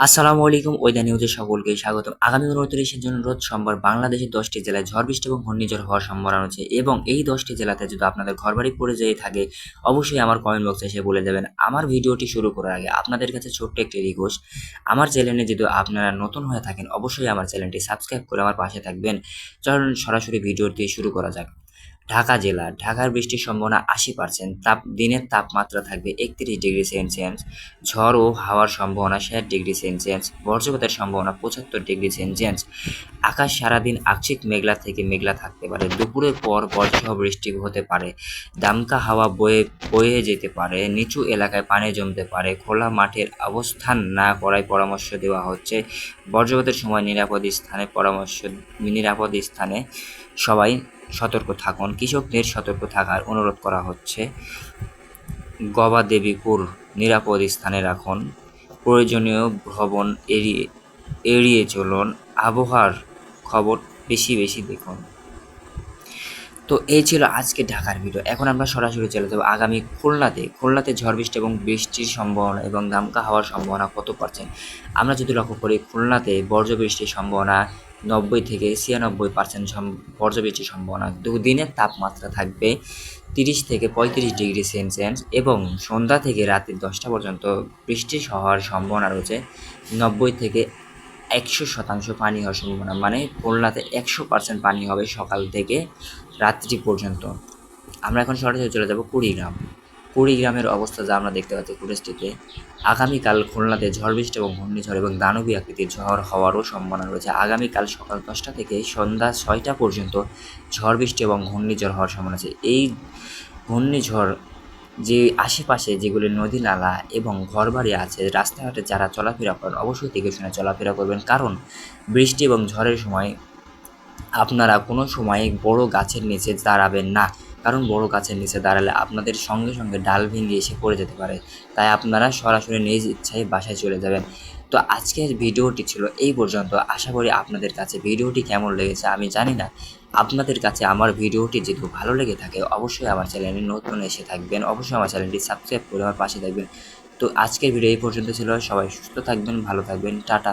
আসসালামু আলাইকুম ওয়েদার নিউজে সকলকে স্বাগতম। আগামী 29 জুন রোজ সোমবার বাংলাদেশের 10টি জেলায় ঝড় বৃষ্টি এবং ঘূর্ণিঝড় হওয়ার সম্ভাবনা রয়েছে এবং এই 10টি জেলাতে যদি আপনাদের ঘরবাড়ি পড়ে যেয়ে থাকে অবশ্যই আমার কমেন্ট বক্সে এসে বলে দেবেন। আমার ভিডিওটি শুরু করার আগে আপনাদের কাছে ছোট্ট একটি রিকোয়েস্ট, আমার চ্যানেলে যদি আপনারা নতুন হয়ে থাকেন অবশ্যই আমার চ্যানেলটি সাবস্ক্রাইব করে আমার পাশে থাকবেন। চলুন সরাসরি ভিডিও দিয়ে শুরু করা যাক। ঢাকার বৃষ্টির সম্ভাবনা 80%। দিনের তাপমাত্রা থাকবে 31 ডিগ্রি সেলসিয়াস। ঝড় ও হাওয়ার সম্ভাবনা 60 ডিগ্রি সেলসিয়াস। বজ্রপাতের সম্ভাবনা 75 ডিগ্রি সেলসিয়াস। আকাশ সারাদিন আংশিক মেঘলা থেকে মেঘলা থাকতে পারে। দুপুরের পর বজ্রসহ বৃষ্টি হতে পারে। দমকা হাওয়া বয়ে বয়ে যেতে পারে। নিচু এলাকায় পানি জমতে পারে। খোলা মাঠের অবস্থান না করার পরামর্শ দেওয়া হচ্ছে। বজ্রপাতের সময় নিরাপদ স্থানে সবাই সতর্ক থাকুন। কৃষকদের সতর্ক থাকার অনুরোধ করা হচ্ছে। গবাদিপশুর নিরাপদ স্থানে রাখুন। প্রয়োজনীয় ভ্রমণ এড়িয়ে চলুন। আবহাওয়ার খবর বেশি দেখুন। তো এই ছিল আজকে ঢাকার ভিডিও। এখন আমরা সরাসরি চলে যাবো আগামী খুলনাতে ঝড় বৃষ্টি এবং বৃষ্টির সম্ভাবনা এবং দমকা হওয়ার সম্ভাবনা কত পার্সেন্ট। আমরা যদি লক্ষ্য করি খুলনাতে বৃষ্টির সম্ভাবনা 90 থেকে 96% বৃষ্টির সম্ভাবনা। দুদিনের তাপমাত্রা থাকবে 30 থেকে 35 ডিগ্রি সেলসিয়াস এবং সন্ধ্যা থেকে রাতে 10টা পর্যন্ত বৃষ্টি হওয়ার সম্ভাবনা রয়েছে। 90 থেকে 100% পানি হওয়ার সম্ভাবনা, মানে খুলনাতে 100% পানি হবে সকাল থেকে রাত্রি পর্যন্ত। আমরা এখন সরাসরি চলে যাব কুড়িগ্রামের অবস্থা যা আমরা দেখতে পাচ্ছি ফুটেজটিতে। আগামীকাল খুলনাতে ঝড় বৃষ্টি এবং ঘূর্ণিঝড় এবং দানবী আকৃতির ঝড় হওয়ারও সম্ভাবনা রয়েছে। আগামীকাল সকাল 10টা থেকে সন্ধ্যা 6টা পর্যন্ত ঝড় বৃষ্টি এবং ঘূর্ণিঝড় হওয়ার সম্ভাবনা আছে। এই ঘূর্ণিঝড় যে আশেপাশে যেগুলি নদী নালা এবং ঘরবাড়ি আছে, রাস্তাঘাটে যারা চলাফেরা করেন অবশ্যই দেখে শুনে চলাফেরা করবেন, কারণ বৃষ্টি এবং ঝড়ের সময় আপনারা কোনো সময় বড় গাছের নিচে দাঁড়াবেন না, কারণ বড় গাছের নিচে দাঁড়ালে আপনাদের সঙ্গে সঙ্গে ডাল ভেঙে এসে পড়ে যেতে পারে। তাই আপনারা সরাসরি নিজ ইচ্ছায় বাসায় চলে যাবেন। তো আজকের ভিডিওটি ছিল এই পর্যন্ত। আশা করি আপনাদের কাছে ভিডিওটি কেমন লেগেছে আমি জানি না। আপনাদের কাছে আমার ভিডিওটি যদি ভালো লেগে থাকে অবশ্যই আমার চ্যানেলে নতুন এসে থাকবেন, অবশ্যই আমার চ্যানেলটি সাবস্ক্রাইব করে আমার পাশে থাকবেন। তো আজকের ভিডিও এই পর্যন্ত ছিল। সবাই সুস্থ থাকবেন, ভালো থাকবেন, টাটা।